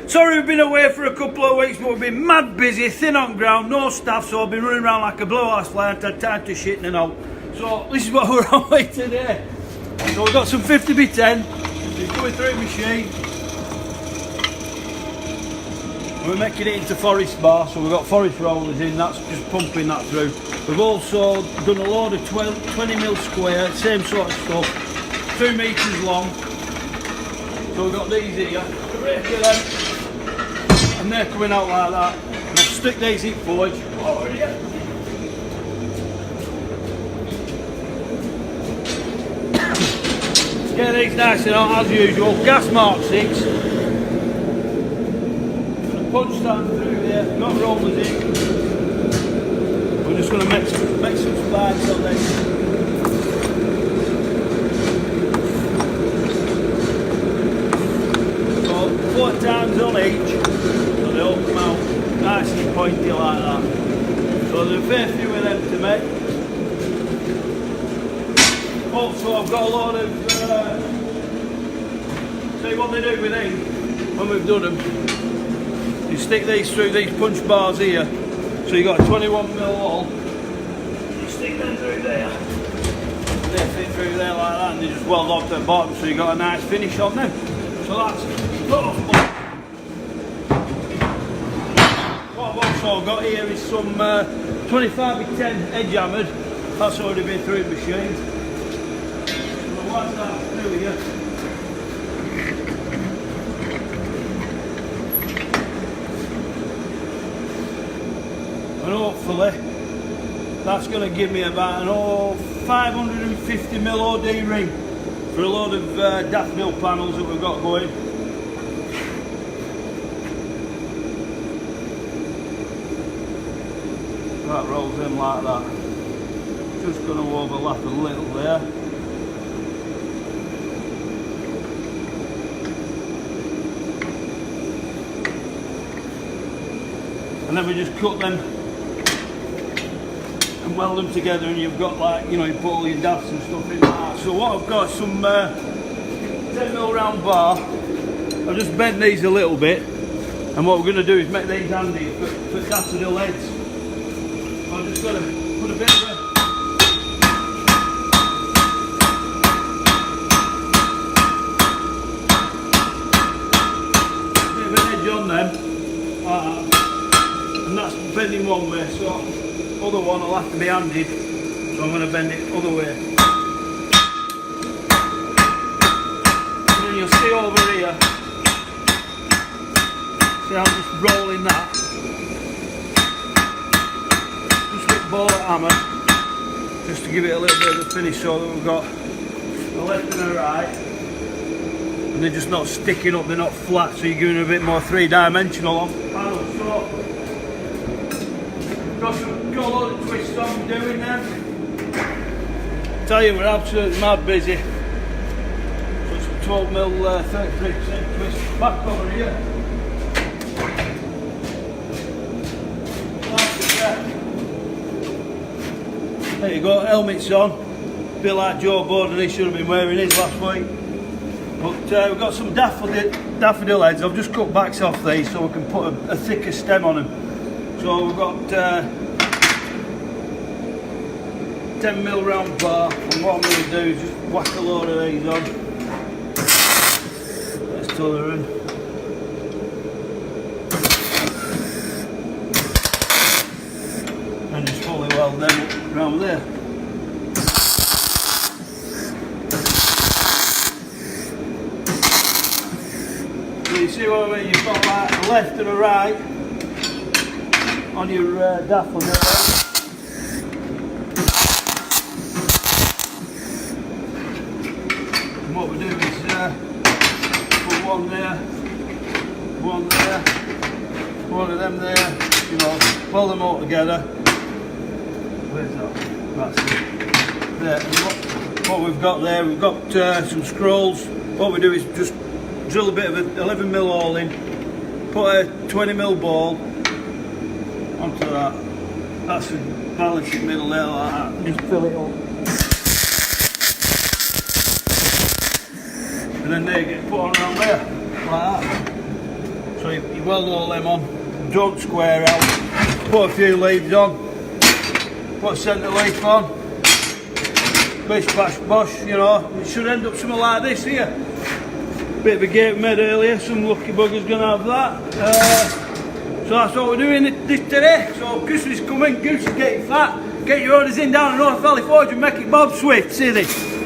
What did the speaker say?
Sorry we've been away for a couple of weeks, but we've been mad busy, thin on ground, no staff, so I've been running around like a blow-ass fly and had time to shit and out. So this is what we're on with today. So we've got some 50x10, it's going through machine. We're making it into forest bar, so we've got forest rollers in, that's just pumping that through. We've also done a load of 20mm square, same sort of stuff, 2 metres long. So we've got these here, break them, and they're coming out like that. And I'll stick these in forge over here. Get these nice and hot as usual, gas mark 6. Punch stand through there, got rollers in. We're just going to make some spikes on this. So 4 times on each, so they all come out nice and pointy like that. So there's a fair few of them to make. Also I've got a lot of, see what they do with these when we've done them. You stick these through these punch bars here, so you got a 21mm hole. You stick them through there. They fit through there like that, and they just weld off the bottom, so you got a nice finish on them. So that's what I've also got here is some 25x10 edge hammered. That's already been through the machine. So what's that through here? And hopefully that's going to give me about an 550mm OD ring for a load of daffodil panels that we've got going. That rolls in like that. Just going to overlap a little there. And then we just cut them and weld them together, and you've got, like, you know, you put all your daffs and stuff in that. So what I've got is some 10mm round bar. I've just bent these a little bit, and what we're going to do is make these handy for daffodil heads. So I'm just going to put a bit of an edge on them, like that. And that's bending one way, so other one will have to be handed, so I'm going to bend it other way. And then you'll see over here, see I'm just rolling that, just with bullet hammer, just to give it a little bit of a finish, so that we've got the left and the right, and they're just not sticking up, they're not flat, so you're giving a bit more three-dimensional on the panel. So got a lot of twists on doing them. Tell you, we're absolutely mad busy. Got some 12mm 33% twist back over here. There you go, helmets on. A bit like Joe Borden, he should have been wearing his last week. But we've got some daffodil heads. I've just cut backs off these so we can put a thicker stem on them. So we've got 10mm round bar, and what I'm going to do is just whack a load of these on. Let's till they're in. And just fully weld them round there. So you see what I mean? You've got like a left and a right on your daffodil. And what we do is put one there, one there, one of them there, you know, weld them all together. Where's that? That's it. There. And what we've got there, we've got some scrolls. What we do is just drill a bit of an 11mm hole in, put a 20mm ball onto that. That's the balancing middle there like that. Just fill it up. And then they get put on around there, like that. So you weld all them on, don't square out, put a few leads on, put a centre leaf on, bish bash bosh, you know, it should end up something like this here. Bit of a gate we made earlier, some lucky bugger's gonna have that. So that's what we're doing this today. So Christmas is coming, goose is getting fat, get your orders in down at North Valley Forge and make it Bob Swift, see this.